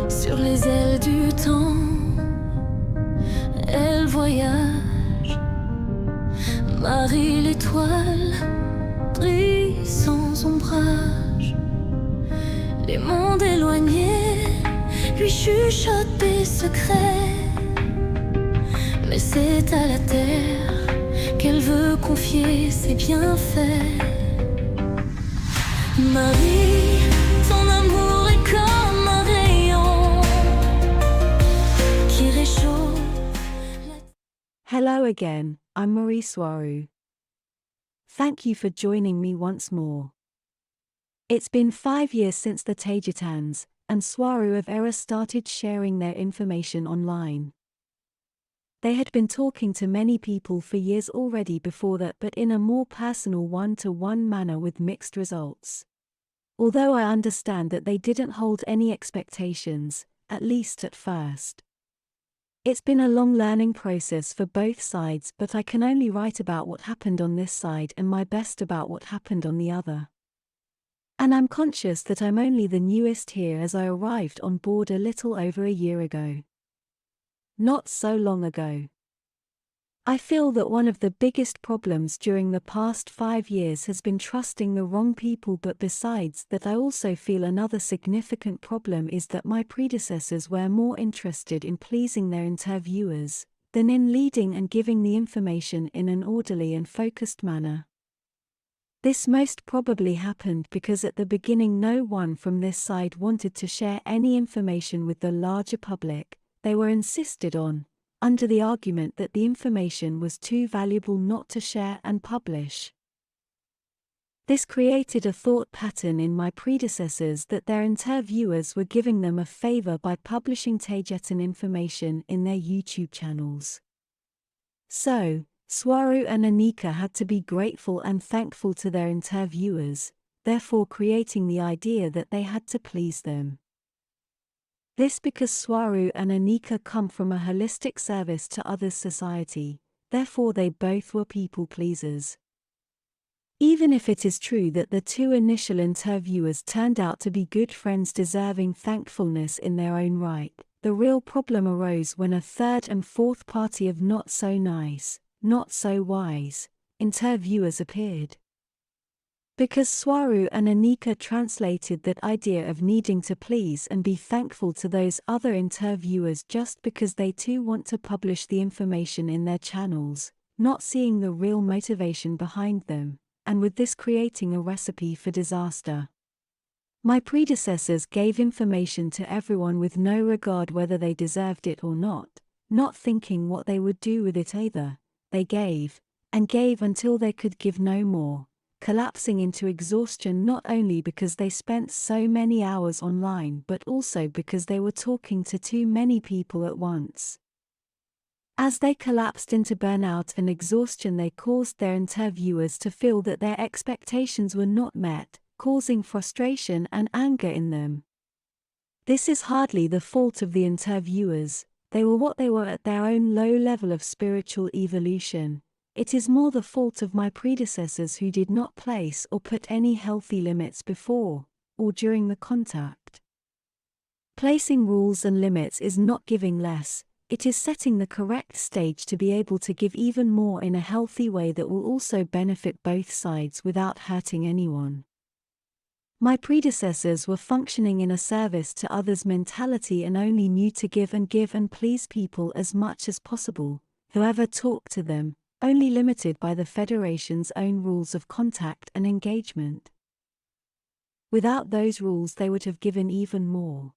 Sur les ailes du temps, elle voyage. Marie l'étoile brille sans ombrage. Les mondes éloignés lui chuchotent des secrets. Mais c'est à la terre qu'elle veut confier ses bienfaits. Marie, ton amour est comme un rayon qui réchauffe. Hello again, I'm Marie Swaru. Thank you for joining me once more. It's been 5 years since the Taygetans and Swaru of Era started sharing their information online. They had been talking to many people for years already before that, but in a more personal one-to-one manner with mixed results. Although I understand that they didn't hold any expectations, at least at first. It's been a long learning process for both sides, but I can only write about what happened on this side and my best about what happened on the other. And I'm conscious that I'm only the newest here, as I arrived on board a little over a year ago. Not so long ago. I feel that one of the biggest problems during the past 5 years has been trusting the wrong people, but besides that I also feel another significant problem is that my predecessors were more interested in pleasing their interviewers than in leading and giving the information in an orderly and focused manner. This most probably happened because at the beginning no one from this side wanted to share any information with the larger public. They were insisted on, under the argument that the information was too valuable not to share and publish. This created a thought pattern in my predecessors that their interviewers were giving them a favor by publishing Taygetan information in their YouTube channels. So, Swaru and Anika had to be grateful and thankful to their interviewers, therefore creating the idea that they had to please them. This because Swaru and Anika come from a holistic service to others society, therefore they both were people pleasers. Even if it is true that the two initial interviewers turned out to be good friends deserving thankfulness in their own right, the real problem arose when a third and fourth party of not so nice, not so wise interviewers appeared. Because Swaru and Anika translated that idea of needing to please and be thankful to those other interviewers just because they too want to publish the information in their channels, not seeing the real motivation behind them, and with this creating a recipe for disaster. My predecessors gave information to everyone with no regard whether they deserved it or not thinking what they would do with it either. They gave, and gave until they could give no more, collapsing into exhaustion not only because they spent so many hours online but also because they were talking to too many people at once. As they collapsed into burnout and exhaustion, they caused their interviewers to feel that their expectations were not met, causing frustration and anger in them. This is hardly the fault of the interviewers. They were what they were at their own low level of spiritual evolution. It is more the fault of my predecessors who did not place or put any healthy limits before or during the contact. Placing rules and limits is not giving less, it is setting the correct stage to be able to give even more in a healthy way that will also benefit both sides without hurting anyone. My predecessors were functioning in a service to others mentality and only knew to give and please people as much as possible, whoever talked to them, only limited by the Federation's own rules of contact and engagement. Without those rules they would have given even more.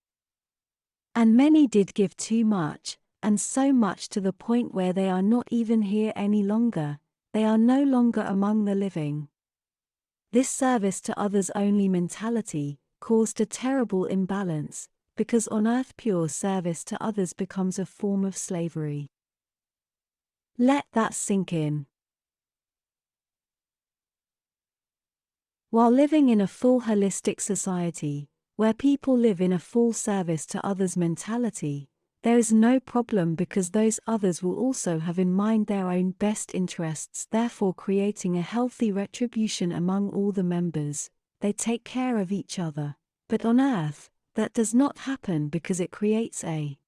And many did give too much, and so much to the point where they are not even here any longer, they are no longer among the living. This service to others only mentality caused a terrible imbalance, because on earth pure service to others becomes a form of slavery. Let that sink in. While living in a full holistic society, where people live in a full service to others mentality, there is no problem because those others will also have in mind their own best interests, therefore creating a healthy retribution among all the members. They take care of each other. But on earth, that does not happen because it creates a.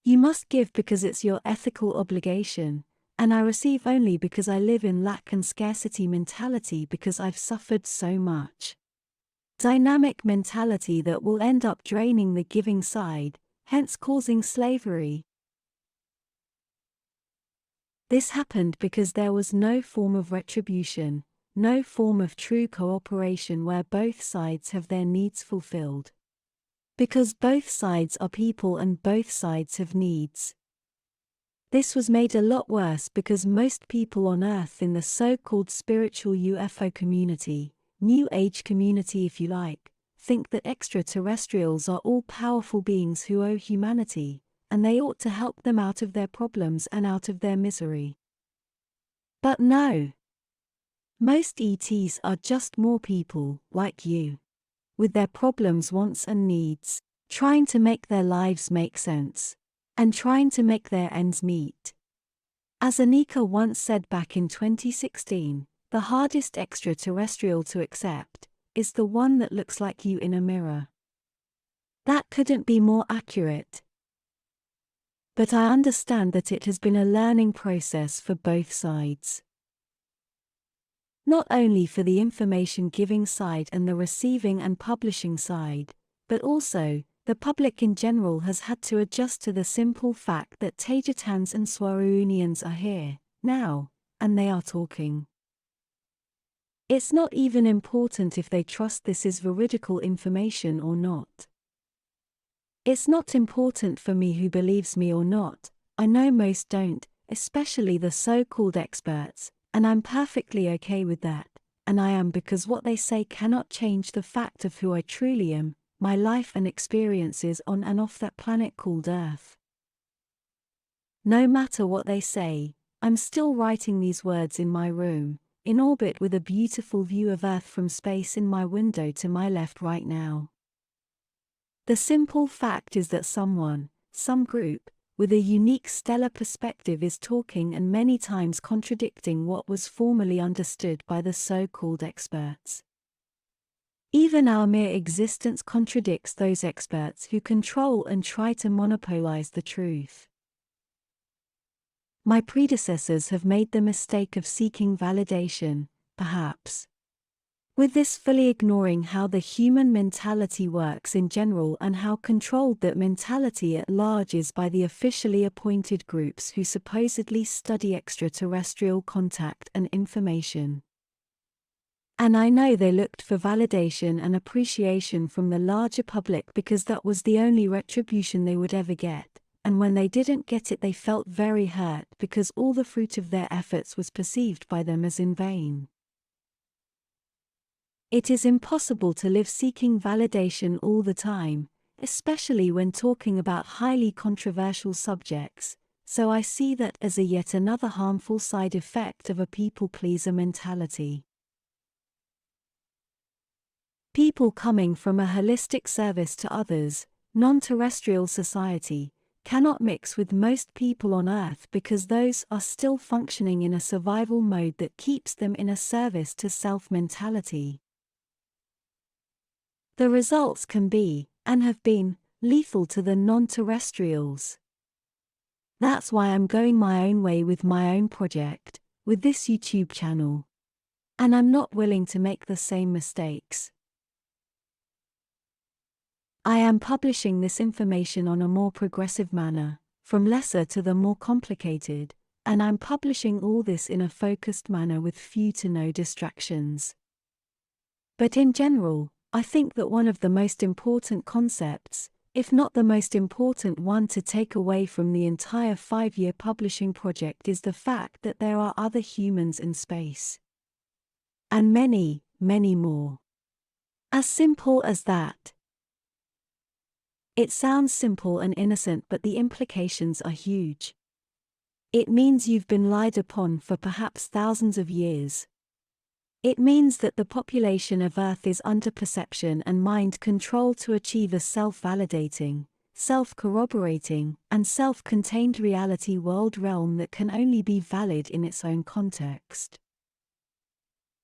You must give because it's your ethical obligation, and I receive only because I live in lack and scarcity mentality because I've suffered so much. Dynamic mentality that will end up draining the giving side, hence causing slavery. This happened because there was no form of retribution, no form of true cooperation where both sides have their needs fulfilled. Because both sides are people and both sides have needs. This was made a lot worse because most people on Earth in the so-called spiritual UFO community, New Age community if you like, think that extraterrestrials are all powerful beings who owe humanity, and they ought to help them out of their problems and out of their misery. But no. Most ETs are just more people, like you, with their problems, wants and needs, trying to make their lives make sense, and trying to make their ends meet. As Anika once said back in 2016, the hardest extraterrestrial to accept is the one that looks like you in a mirror. That couldn't be more accurate. But I understand that it has been a learning process for both sides. Not only for the information giving side and the receiving and publishing side, but also, the public in general has had to adjust to the simple fact that Tejitans and Swaruunians are here, now, and they are talking. It's not even important if they trust this is veridical information or not. It's not important for me who believes me or not. I know most don't, especially the so-called experts, and I'm perfectly okay with that, and I am because what they say cannot change the fact of who I truly am, my life and experiences on and off that planet called Earth. No matter what they say, I'm still writing these words in my room, in orbit with a beautiful view of Earth from space in my window to my left right now. The simple fact is that someone, some group, with a unique stellar perspective is talking and many times contradicting what was formerly understood by the so-called experts. Even our mere existence contradicts those experts who control and try to monopolize the truth. My predecessors have made the mistake of seeking validation, perhaps, with this fully ignoring how the human mentality works in general and how controlled that mentality at large is by the officially appointed groups who supposedly study extraterrestrial contact and information. And I know they looked for validation and appreciation from the larger public because that was the only retribution they would ever get, and when they didn't get it they felt very hurt because all the fruit of their efforts was perceived by them as in vain. It is impossible to live seeking validation all the time, especially when talking about highly controversial subjects, so I see that as a yet another harmful side effect of a people-pleaser mentality. People coming from a holistic service to others, non-terrestrial society, cannot mix with most people on Earth because those are still functioning in a survival mode that keeps them in a service to self mentality. The results can be, and have been, lethal to the non-terrestrials. That's why I'm going my own way with my own project, with this YouTube channel. And I'm not willing to make the same mistakes. I am publishing this information on a more progressive manner, from lesser to the more complicated, and I'm publishing all this in a focused manner with few to no distractions. But in general, I think that one of the most important concepts, if not the most important one to take away from the entire 5-year publishing project is the fact that there are other humans in space. And many, many more. As simple as that. It sounds simple and innocent, but the implications are huge. It means you've been lied upon for perhaps thousands of years. It means that the population of Earth is under perception and mind control to achieve a self-validating, self-corroborating, and self-contained reality world realm that can only be valid in its own context.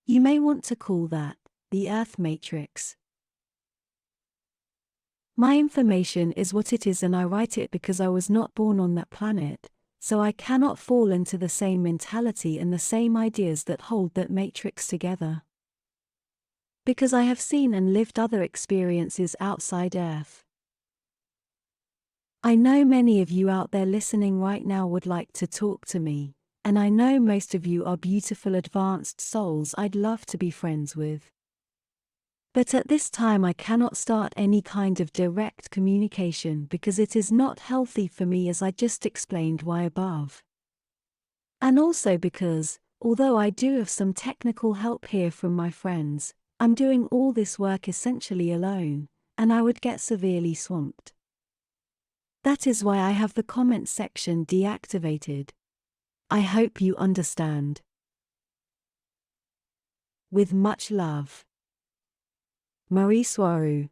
You may want to call that the Earth Matrix. My information is what it is and I write it because I was not born on that planet, so I cannot fall into the same mentality and the same ideas that hold that matrix together. Because I have seen and lived other experiences outside Earth. I know many of you out there listening right now would like to talk to me, and I know most of you are beautiful advanced souls I'd love to be friends with. But at this time I cannot start any kind of direct communication because it is not healthy for me, as I just explained why above. And also because, although I do have some technical help here from my friends, I'm doing all this work essentially alone, and I would get severely swamped. That is why I have the comment section deactivated. I hope you understand. With much love. Marie Soirou.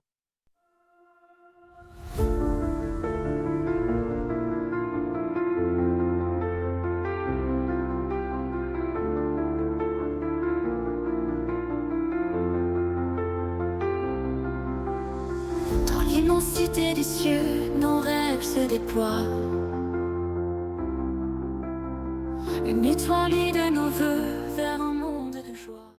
Dans l'immensité des cieux, nos rêves se déploient. Une étoile de nos voeux vers un monde de joie.